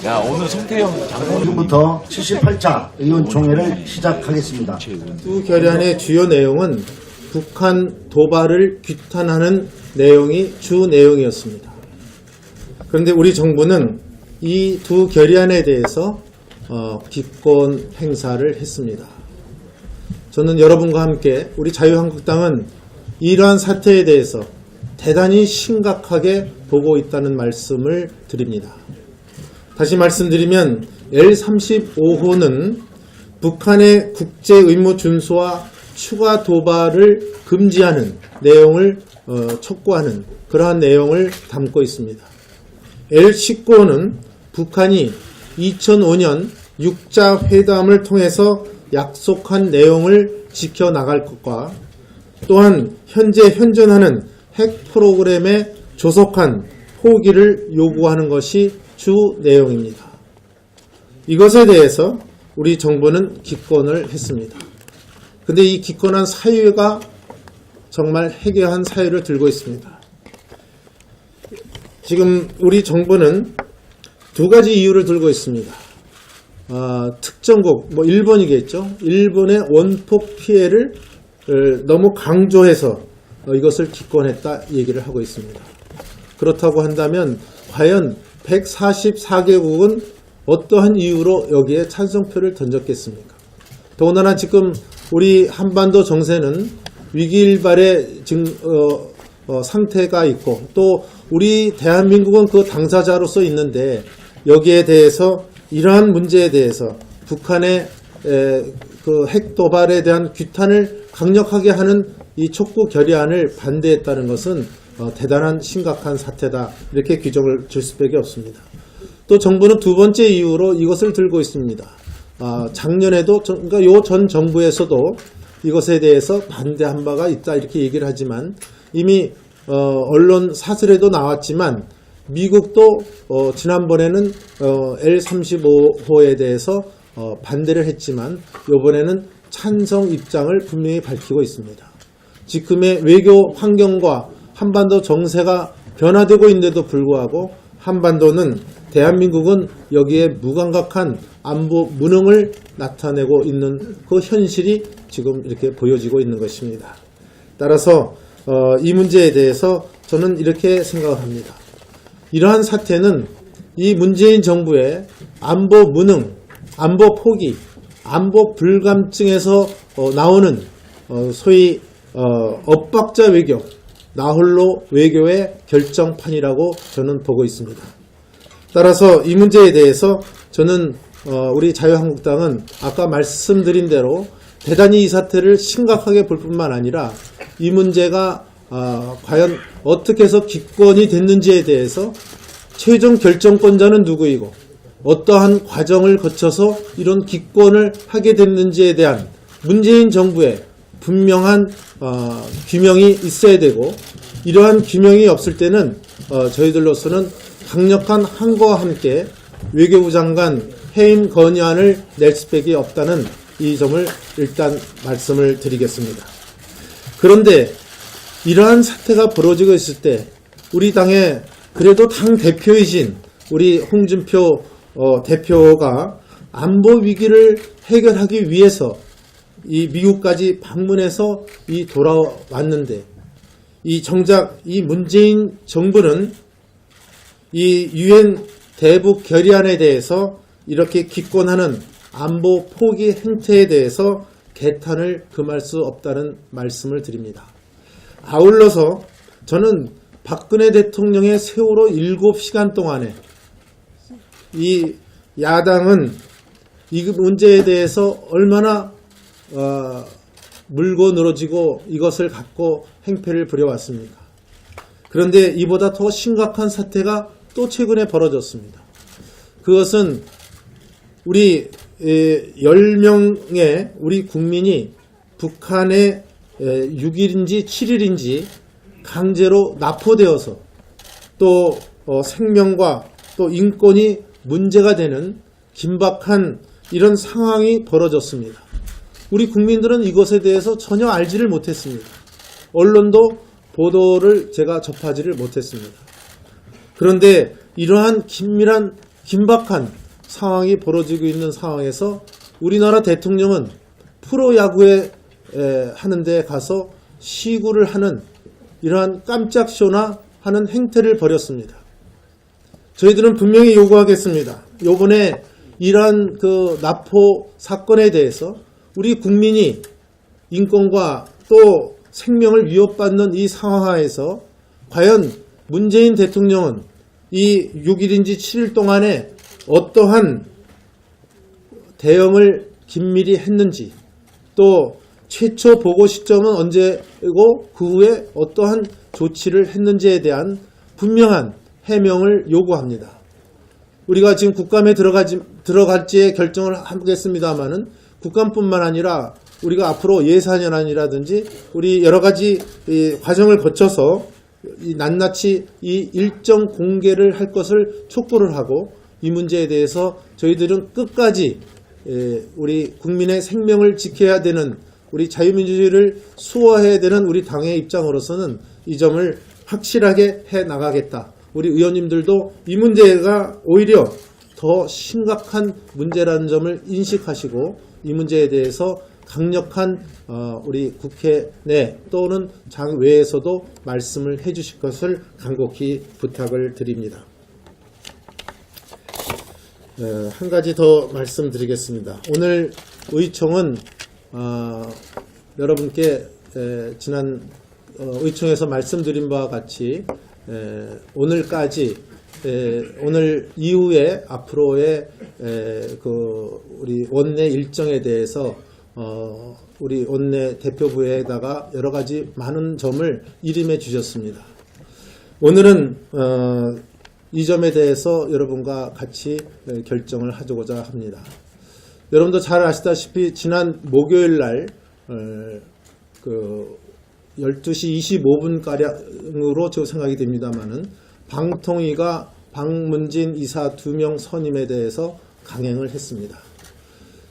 야, 오늘 송태영 장관 지금부터 78차 의원총회를 시작하겠습니다. 두 결의안의 주요 내용은 북한 도발을 규탄하는 내용이 주 내용이었습니다. 그런데 우리 정부는 이 두 결의안에 대해서 기권 행사를 했습니다. 저는 여러분과 함께 우리 자유한국당은 이러한 사태에 대해서 대단히 심각하게 보고 있다는 말씀을 드립니다. 다시 말씀드리면 L-35호는 북한의 국제 의무 준수와 추가 도발을 금지하는 내용을 촉구하는 그러한 내용을 담고 있습니다. L-19호는 북한이 2005년 6자 회담을 통해서 약속한 내용을 지켜나갈 것과 또한 현재 현존하는 핵 프로그램에 조속한 포기를 요구하는 것이 주 내용입니다. 이것에 대해서 우리 정부는 기권을 했습니다. 근데 이 기권한 사유가 정말 해괴한 사유를 들고 있습니다. 지금 우리 정부는 두 가지 이유를 들고 있습니다. 특정국, 일본이겠죠. 일본의 원폭 피해를 너무 강조해서 이것을 기권했다 얘기를 하고 있습니다. 그렇다고 한다면 과연 144개국은 어떠한 이유로 여기에 찬성표를 던졌겠습니까? 더군다나 지금 우리 한반도 정세는 위기일발의 상태가 있고 또 우리 대한민국은 그 당사자로서 있는데 여기에 대해서 이러한 문제에 대해서 북한의 그 핵 도발에 대한 규탄을 강력하게 하는 이 촉구 결의안을 반대했다는 것은 대단한 심각한 사태다 이렇게 규정을 줄 수밖에 없습니다. 또 정부는 두 번째 이유로 이것을 들고 있습니다. 작년에도 그러니까 요 전 정부에서도 이것에 대해서 반대한 바가 있다 이렇게 얘기를 하지만 이미 언론 사설에도 나왔지만 미국도 지난번에는 L-35호에 대해서 반대를 했지만 이번에는 찬성 입장을 분명히 밝히고 있습니다. 지금의 외교 환경과 한반도 정세가 변화되고 있는데도 불구하고 한반도는 대한민국은 여기에 무감각한 안보 무능을 나타내고 있는 그 현실이 지금 이렇게 보여지고 있는 것입니다. 따라서 이 문제에 대해서 저는 이렇게 생각을 합니다. 이러한 사태는 이 문재인 정부의 안보 무능, 안보 포기, 안보 불감증에서 나오는 소위 엇박자 외교, 나홀로 외교의 결정판이라고 저는 보고 있습니다. 따라서 이 문제에 대해서 저는 우리 자유한국당은 아까 말씀드린 대로 대단히 이 사태를 심각하게 볼 뿐만 아니라 이 문제가 과연 어떻게 해서 기권이 됐는지에 대해서 최종 결정권자는 누구이고 어떠한 과정을 거쳐서 이런 기권을 하게 됐는지에 대한 문재인 정부의 분명한 규명이 있어야 되고 이러한 규명이 없을 때는 저희들로서는 강력한 항거와 함께 외교부 장관 해임 건의안을 낼 수밖에 없다는 이 점을 일단 말씀을 드리겠습니다. 그런데 이러한 사태가 벌어지고 있을 때 우리 당의 그래도 당 대표이신 우리 홍준표 대표가 안보 위기를 해결하기 위해서 이 미국까지 방문해서 돌아왔는데 이 정작 이 문재인 정부는 이 유엔 대북 결의안에 대해서 이렇게 기권하는 안보 포기 행태에 대해서 개탄을 금할 수 없다는 말씀을 드립니다. 아울러서 저는 박근혜 대통령의 세월호 7시간 동안에 이 야당은 이 문제에 대해서 얼마나 물고 늘어지고 이것을 갖고 행패를 부려왔습니까? 그런데 이보다 더 심각한 사태가 또 최근에 벌어졌습니다. 그것은 우리 10명의 우리 국민이 북한에 6일인지 7일인지 강제로 납포되어서 또 생명과 또 인권이 문제가 되는 긴박한 이런 상황이 벌어졌습니다. 우리 국민들은 이것에 대해서 전혀 알지를 못했습니다. 언론도 보도를 제가 접하지를 못했습니다. 그런데 이러한 긴박한 상황이 벌어지고 있는 상황에서 우리나라 대통령은 프로야구에 하는 데 가서 시구를 하는 이러한 깜짝 쇼나 하는 행태를 벌였습니다. 저희들은 분명히 요구하겠습니다. 요번에 이러한 그 납포 사건에 대해서 우리 국민이 인권과 또 생명을 위협받는 이 상황하에서 과연 문재인 대통령은 이 6일인지 7일 동안에 어떠한 대응을 긴밀히 했는지, 또 최초 보고 시점은 언제고 그 후에 어떠한 조치를 했는지에 대한 분명한 해명을 요구합니다. 우리가 지금 국감에 들어갈지에 결정을 하겠습니다마는 국감뿐만 아니라 우리가 앞으로 예산안이라든지 우리 여러 가지 과정을 거쳐서 낱낱이 이 일정 공개를 할 것을 촉구를 하고, 이 문제에 대해서 저희들은 끝까지 우리 국민의 생명을 지켜야 되는, 우리 자유민주주의를 수호해야 되는 우리 당의 입장으로서는 이 점을 확실하게 해 나가겠다. 우리 의원님들도 이 문제가 오히려 더 심각한 문제라는 점을 인식하시고 이 문제에 대해서 강력한 우리 국회 내 또는 장 외에서도 말씀을 해주실 것을 간곡히 부탁을 드립니다. 한 가지 더 말씀드리겠습니다. 오늘 의총은 여러분께 지난 의총에서 말씀드린 바와 같이 오늘까지 오늘 이후에 앞으로의 우리 원내 일정에 대해서 우리 원내 대표부에다가 여러 가지 많은 점을 일임해 주셨습니다. 오늘은 이 점에 대해서 여러분과 같이 결정을 하고자 합니다. 여러분도 잘 아시다시피 지난 목요일 날 12시 25분가량으로 저 생각이 됩니다만은 방통위가 박문진 이사 2명 선임에 대해서 강행을 했습니다.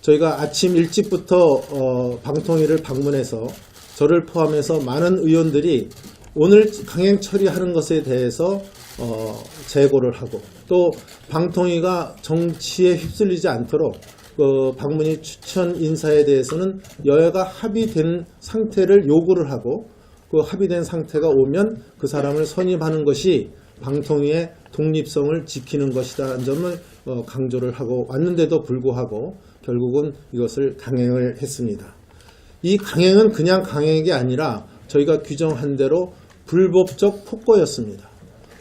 저희가 아침 일찍부터 방통위를 방문해서 저를 포함해서 많은 의원들이 오늘 강행 처리하는 것에 대해서 제고를 하고, 또 방통위가 정치에 휩쓸리지 않도록 박문희 추천 인사에 대해서는 여야가 합의된 상태를 요구를 하고, 그 합의된 상태가 오면 그 사람을 선임하는 것이 방통위의 독립성을 지키는 것이라는 점을 강조를 하고 왔는데도 불구하고 결국은 이것을 강행을 했습니다. 이 강행은 그냥 강행이 아니라 저희가 규정한 대로 불법적 폭거였습니다.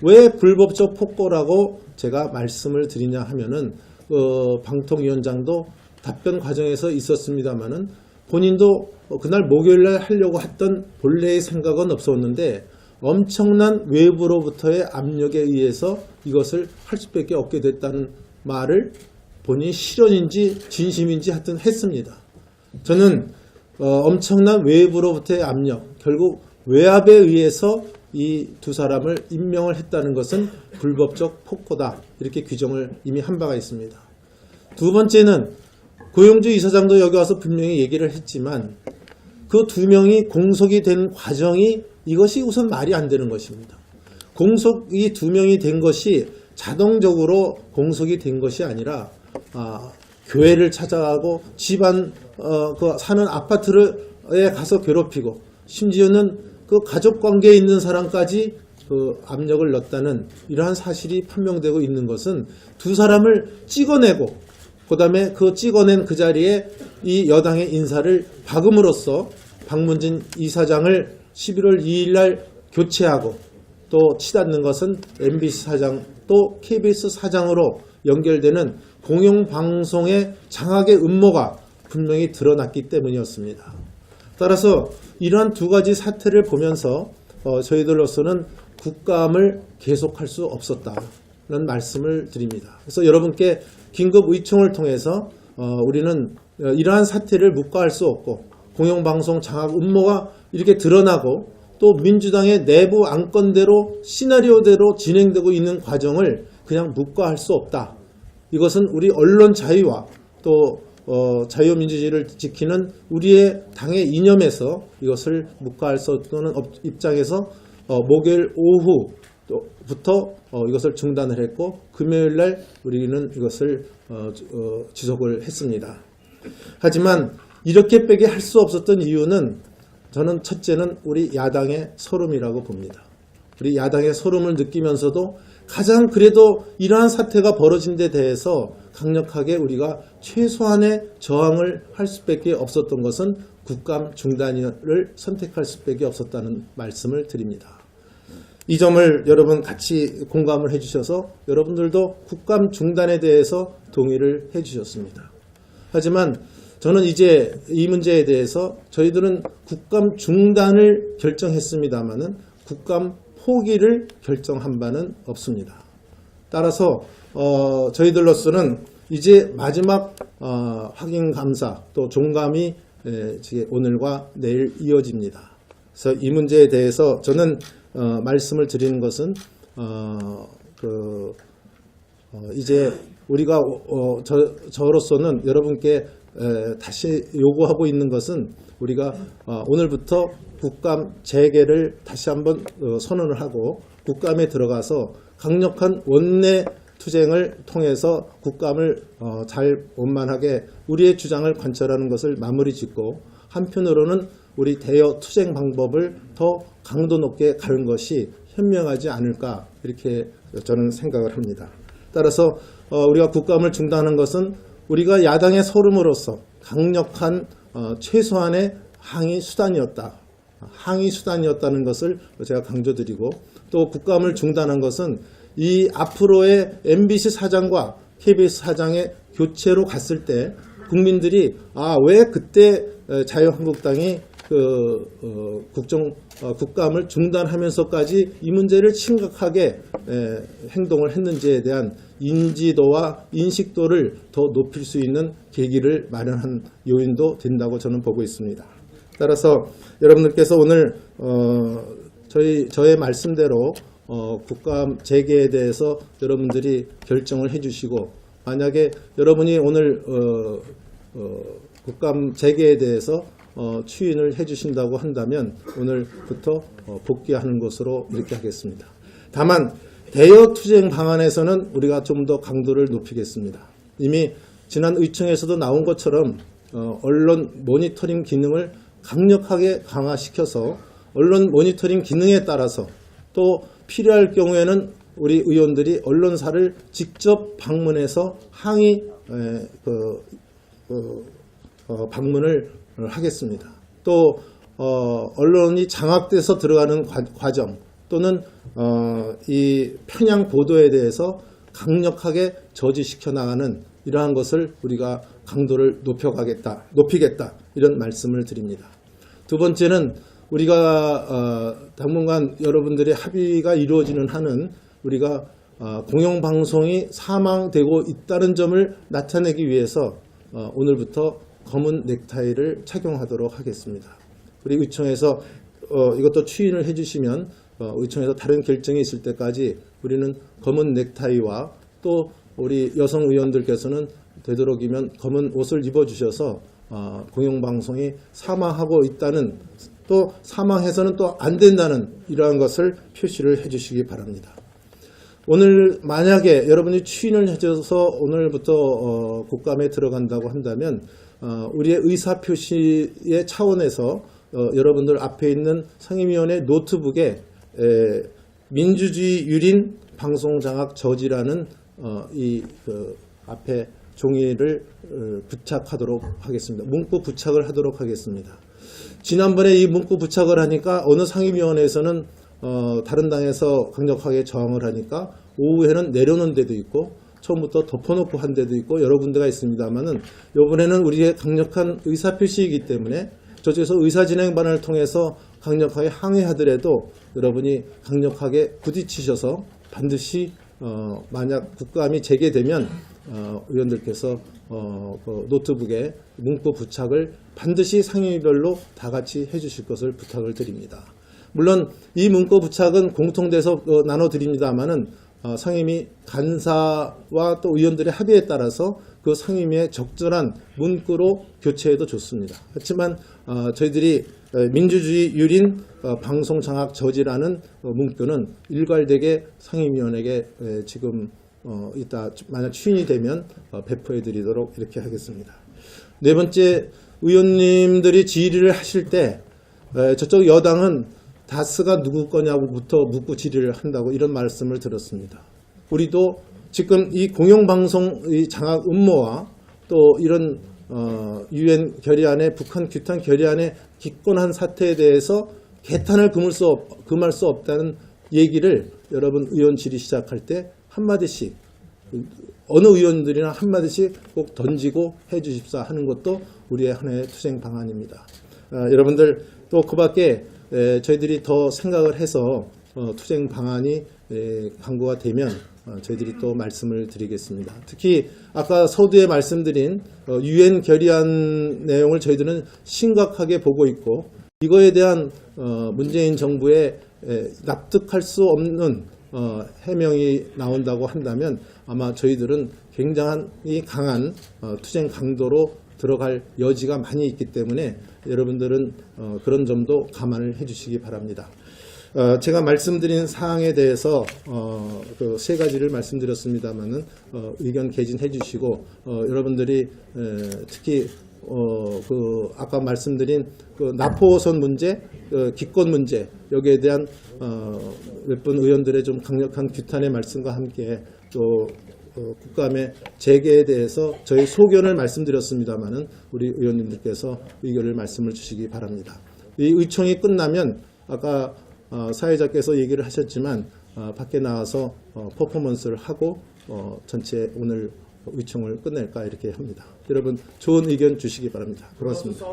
왜 불법적 폭거라고 제가 말씀을 드리냐 하면은 방통위원장도 답변 과정에서 있었습니다만은 본인도 그날 목요일날 하려고 했던 본래의 생각은 없었는데 엄청난 외부로부터의 압력에 의해서 이것을 할 수밖에 없게 됐다는 말을 본인이 실언인지 진심인지 하여튼 했습니다. 저는 엄청난 외부로부터의 압력, 결국 외압에 의해서 이 두 사람을 임명을 했다는 것은 불법적 폭거다, 이렇게 규정을 이미 한 바가 있습니다. 두 번째는 고용주 이사장도 여기 와서 분명히 얘기를 했지만 그 2명이 공석이 된 과정이 이것이 우선 말이 안 되는 것입니다. 공석이 2명이 된 것이 자동적으로 공석이 된 것이 아니라 교회를 찾아가고 집안 그 사는 아파트에 가서 괴롭히고, 심지어는 그 가족 관계에 있는 사람까지 그 압력을 넣었다는 이러한 사실이 판명되고 있는 것은 두 사람을 찍어내고, 그 다음에 그 찍어낸 그 자리에 이 여당의 인사를 박음으로써 박문진 이사장을 11월 2일 날 교체하고, 또 치닫는 것은 MBC 사장 또 KBS 사장으로 연결되는 공영방송의 장악의 음모가 분명히 드러났기 때문이었습니다. 따라서 이러한 두 가지 사태를 보면서 저희들로서는 국감을 계속할 수 없었다는 말씀을 드립니다. 그래서 여러분께 긴급 의총을 통해서 우리는 이러한 사태를 묵과할 수 없고, 공영방송 장악 음모가 이렇게 드러나고 또 민주당의 내부 안건대로 시나리오대로 진행되고 있는 과정을 그냥 묵과할 수 없다. 이것은 우리 언론 자유와 또 자유민주주의를 지키는 우리의 당의 이념에서 이것을 묵과할 수 없는 입장에서 목요일 오후부터 이것을 중단을 했고 금요일 날 우리는 이것을 지속을 했습니다. 하지만 이렇게 빼게 할 수 없었던 이유는 저는 첫째는 우리 야당의 소름이라고 봅니다. 우리 야당의 소름을 느끼면서도 가장 그래도 이러한 사태가 벌어진 데 대해서 강력하게 우리가 최소한의 저항을 할 수밖에 없었던 것은 국감 중단을 선택할 수밖에 없었다는 말씀을 드립니다. 이 점을 여러분 같이 공감을 해주셔서 여러분들도 국감 중단에 대해서 동의를 해주셨습니다. 하지만 저는 이제 이 문제에 대해서 저희들은 국감 중단을 결정했습니다마는 국감 포기를 결정한 바는 없습니다. 따라서 저희들로서는 이제 마지막 확인 감사 또 종감이 오늘과 내일 이어집니다. 그래서 이 문제에 대해서 저는 말씀을 드리는 것은 이제 우리가 저로서는 여러분께 다시 요구하고 있는 것은 우리가 오늘부터 국감 재개를 다시 한번 선언을 하고 국감에 들어가서 강력한 원내 투쟁을 통해서 국감을 잘 원만하게 우리의 주장을 관철하는 것을 마무리 짓고 한편으로는 우리 대여 투쟁 방법을 더 강도 높게 가는 것이 현명하지 않을까 이렇게 저는 생각을 합니다. 따라서 우리가 국감을 중단하는 것은 우리가 야당의 소름으로서 강력한 최소한의 항의 수단이었다는 것을 제가 강조드리고 또 국감을 중단한 것은 이 앞으로의 MBC 사장과 KBS 사장의 교체로 갔을 때 국민들이 왜 그때 자유한국당이 국감을 중단하면서까지 이 문제를 심각하게 행동을 했는지에 대한 인지도와 인식도를 더 높일 수 있는 계기를 마련한 요인도 된다고 저는 보고 있습니다. 따라서 여러분들께서 오늘 저의 말씀대로 국감 재개에 대해서 여러분들이 결정을 해주시고 만약에 여러분이 오늘 국감 재개에 대해서 추인을 해주신다고 한다면 오늘부터 복귀하는 것으로 이렇게 하겠습니다. 다만 대여 투쟁 방안에서는 우리가 좀 더 강도를 높이겠습니다. 이미 지난 의총에서도 나온 것처럼 언론 모니터링 기능을 강력하게 강화시켜서 언론 모니터링 기능에 따라서 또 필요할 경우에는 우리 의원들이 언론사를 직접 방문해서 항의 방문을 하겠습니다. 또 언론이 장악돼서 들어가는 과정 또는 이 편향 보도에 대해서 강력하게 저지시켜 나가는 이러한 것을 우리가 강도를 높이겠다 이런 말씀을 드립니다. 두 번째는 우리가 당분간 여러분들의 합의가 이루어지는 한은 우리가 공영방송이 사망되고 있다는 점을 나타내기 위해서 오늘부터 검은 넥타이를 착용하도록 하겠습니다. 우리 의총에서 이것도 추인을 해주시면 의총에서 다른 결정이 있을 때까지 우리는 검은 넥타이와 또 우리 여성 의원들께서는 되도록이면 검은 옷을 입어주셔서 공영방송이 사망하고 있다는 또 사망해서는 또 안 된다는 이러한 것을 표시를 해주시기 바랍니다. 오늘 만약에 여러분이 추인을 해줘서 오늘부터 국감에 들어간다고 한다면 우리의 의사표시의 차원에서 여러분들 앞에 있는 상임위원회 노트북에 민주주의 유린 방송장악 저지라는 앞에 종이를 부착하도록 하겠습니다. 문구 부착을 하도록 하겠습니다. 지난번에 이 문구 부착을 하니까 어느 상임위원회에서는 다른 당에서 강력하게 저항을 하니까 오후에는 내려놓은 데도 있고 처음부터 덮어놓고 한 데도 있고 여러 군데가 있습니다만은 이번에는 우리의 강력한 의사표시이기 때문에 저쪽에서 의사진행반을 통해서 강력하게 항의하더라도 여러분이 강력하게 부딪히셔서 반드시 만약 국감이 재개되면 의원들께서 그 노트북에 문구 부착을 반드시 상임위별로 다 같이 해주실 것을 부탁을 드립니다. 물론 이 문구 부착은 공통돼서 나눠드립니다만은 상임위 간사와 또 의원들의 합의에 따라서 그 상임위의 적절한 문구로 교체해도 좋습니다. 하지만 저희들이 민주주의 유린 방송 장악 저지라는 문구는 일괄되게 상임위원에게 지금 이따 만약 추인이 되면 배포해드리도록 이렇게 하겠습니다. 네 번째, 의원님들이 질의를 하실 때 저쪽 여당은 다스가 누구 거냐고부터 묻고 질의를 한다고 이런 말씀을 들었습니다. 우리도 지금 이 공영방송 이 장악 음모와 또 이런 유엔 결의안의 북한 규탄 결의안의 기권한 사태에 대해서 개탄을 금할 수 없다는 얘기를 여러분 의원 질의 시작할 때 한마디씩 어느 의원들이나 한마디씩 꼭 던지고 해주십사 하는 것도 우리의 하나의 투쟁 방안입니다. 여러분들 또 그 밖에 저희들이 더 생각을 해서 투쟁 방안이 강구가 되면 저희들이 또 말씀을 드리겠습니다. 특히 아까 서두에 말씀드린 유엔 결의안 내용을 저희들은 심각하게 보고 있고 이거에 대한 문재인 정부의 납득할 수 없는 해명이 나온다고 한다면 아마 저희들은 굉장히 강한 투쟁 강도로 들어갈 여지가 많이 있기 때문에 여러분들은 그런 점도 감안을 해주시기 바랍니다. 제가 말씀드린 사항에 대해서 그 세 가지를 말씀드렸습니다만은 의견 개진해 주시고 여러분들이 특히 그 아까 말씀드린 그 나포선 문제, 기권 문제 여기에 대한 몇 분 의원들의 좀 강력한 규탄의 말씀과 함께 또 국감의 재개에 대해서 저희 소견을 말씀드렸습니다만은 우리 의원님들께서 의견을 말씀을 주시기 바랍니다. 이 의총이 끝나면 아까 사회자께서 얘기를 하셨지만 밖에 나와서 퍼포먼스를 하고 전체 오늘 의총을 끝낼까 이렇게 합니다. 여러분 좋은 의견 주시기 바랍니다. 고맙습니다.